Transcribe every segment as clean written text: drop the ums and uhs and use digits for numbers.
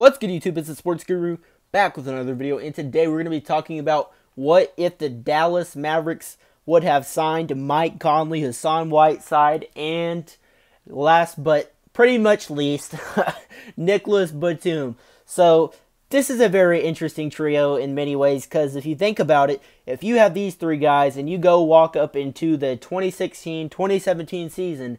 What's good, YouTube? It's the Sports Guru back with another video, and today we're going to be talking about what if the Dallas Mavericks would have signed Mike Conley, Hassan Whiteside, and last but pretty much least, Nicolas Batum. So this is a very interesting trio in many ways, because if you think about it, if you have these three guys and you go walk up into the 2016-2017 season,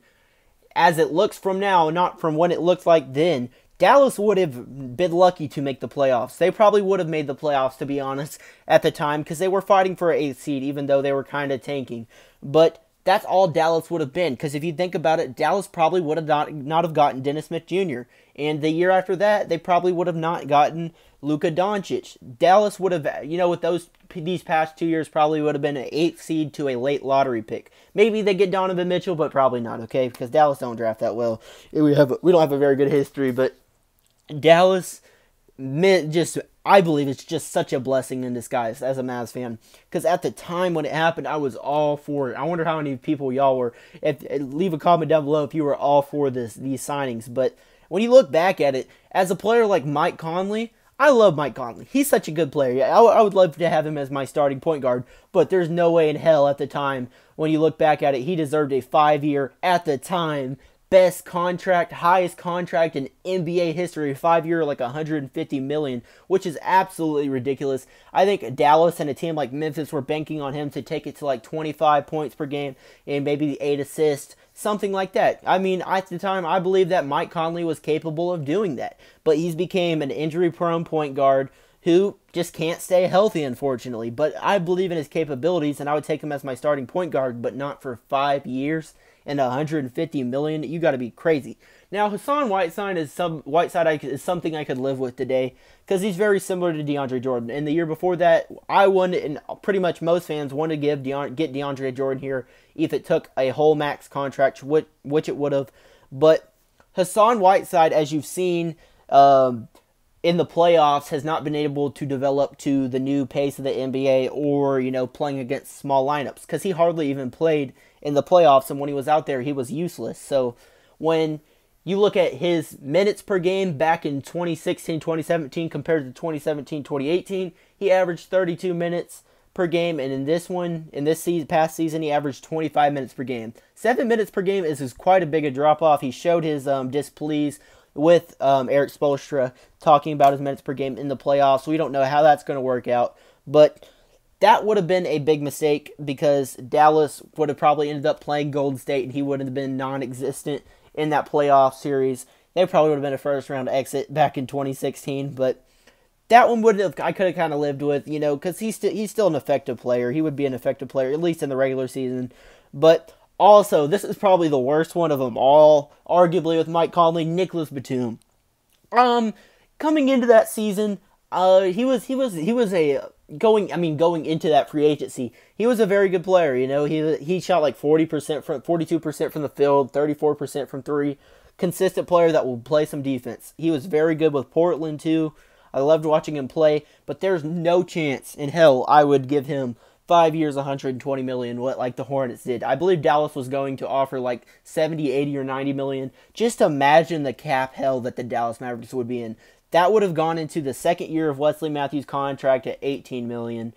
as it looks from now, not from what it looks like then, Dallas would have been lucky to make the playoffs. They probably would have made the playoffs, to be honest, at the time, because they were fighting for an 8th seed, even though they were kind of tanking. But that's all Dallas would have been, because if you think about it, Dallas probably would have not have gotten Dennis Smith Jr., and the year after that, they probably would have not gotten Luka Doncic. Dallas would have, with these past 2 years, probably would have been an 8th seed to a late lottery pick. Maybe they get Donovan Mitchell, but probably not, okay? Because Dallas don't draft that well. We don't have a very good history, but Dallas, I believe it's just such a blessing in disguise as a Mavs fan. Because at the time when it happened, I was all for it. I wonder how many people y'all were. Leave a comment down below if you were all for these signings. But when you look back at it, as a player like Mike Conley, I love Mike Conley. He's such a good player. I would love to have him as my starting point guard, but there's no way in hell at the time, when you look back at it, he deserved a 5-year, at the time, best contract, highest contract in NBA history, 5-year, like $150 million, which is absolutely ridiculous. I think Dallas and a team like Memphis were banking on him to take it to like 25 points per game and maybe 8 assists, something like that. I mean, at the time, I believe that Mike Conley was capable of doing that, but he's became an injury-prone point guard who just can't stay healthy, unfortunately. But I believe in his capabilities, and I would take him as my starting point guard, but not for 5 years and $150 million. You got to be crazy. Now, Hassan Whiteside is something I could live with today, because he's very similar to DeAndre Jordan. And the year before that, I wanted, and pretty much most fans wanted to get DeAndre Jordan here if it took a whole max contract, which it would have. But Hassan Whiteside, as you've seen in the playoffs, has not been able to develop to the new pace of the NBA, or playing against small lineups, because he hardly even played in the playoffs, and when he was out there, he was useless. So when you look at his minutes per game back in 2016-2017 compared to 2017-2018, he averaged 32 minutes per game, and in this past season, he averaged 25 minutes per game. 7 minutes per game is quite a big drop-off. He showed his displease with Eric Spoelstra, talking about his minutes per game in the playoffs. We don't know how that's going to work out, but that would have been a big mistake, because Dallas would have probably ended up playing Golden State, and he would have been non-existent in that playoff series. They probably would have been a first-round exit back in 2016, but that one I could have kind of lived with, because he's still an effective player. He would be an effective player, at least in the regular season. But also, this is probably the worst one of them all, arguably, with Mike Conley, Nicolas Batum. Coming into that season, going into that free agency, he was a very good player. He shot like 42% from the field, 34% from three. Consistent player that will play some defense. He was very good with Portland too. I loved watching him play, but there's no chance in hell I would give him 5 years, $120 million, like the Hornets did. I believe Dallas was going to offer like 70, 80, or 90 million. Just imagine the cap hell that the Dallas Mavericks would be in. That would have gone into the second year of Wesley Matthews' contract at $18 million.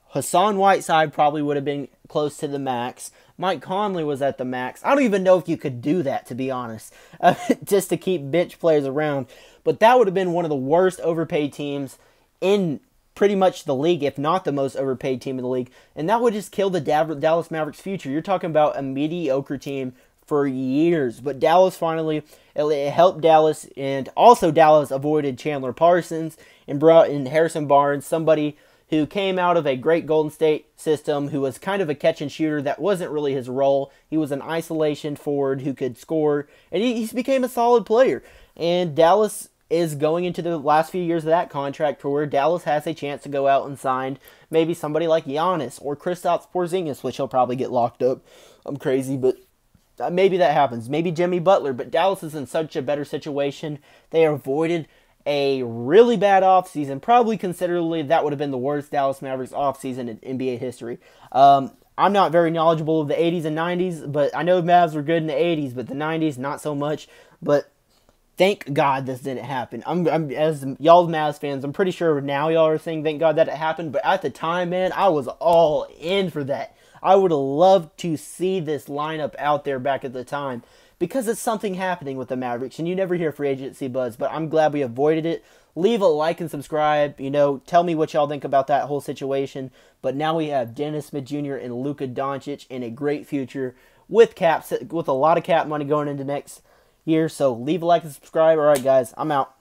Hassan Whiteside probably would have been close to the max. Mike Conley was at the max. I don't even know if you could do that, to be honest, just to keep bench players around. But that would have been one of the worst overpaid teams in pretty much the league, if not the most overpaid team in the league. And that would just kill the Dallas Mavericks' future. You're talking about a mediocre team for years. But Dallas finally, it helped Dallas, and also Dallas avoided Chandler Parsons and brought in Harrison Barnes, somebody who came out of a great Golden State system, who was kind of a catch-and-shooter. That wasn't really his role. He was an isolation forward who could score, and he became a solid player. And Dallas is going into the last few years of that contract, to where Dallas has a chance to go out and sign maybe somebody like Giannis or Kristaps Porzingis, which he'll probably get locked up. I'm crazy, but maybe that happens. Maybe Jimmy Butler, but Dallas is in such a better situation. They avoided a really bad offseason, probably considerably. That would have been the worst Dallas Mavericks offseason in NBA history. I'm not very knowledgeable of the 80s and 90s, but I know Mavs were good in the 80s, but the 90s, not so much. But thank God this didn't happen. I'm as y'all Mavs fans, I'm pretty sure now y'all are saying thank God that it happened. But at the time, man, I was all in for that. I would have loved to see this lineup out there back at the time because it's something happening with the Mavericks, and you never hear free agency buzz. But I'm glad we avoided it. Leave a like and subscribe. Tell me what y'all think about that whole situation. But now we have Dennis Smith Jr. and Luka Doncic in a great future with a lot of cap money going into next year. So leave a like and subscribe. All right, guys, I'm out.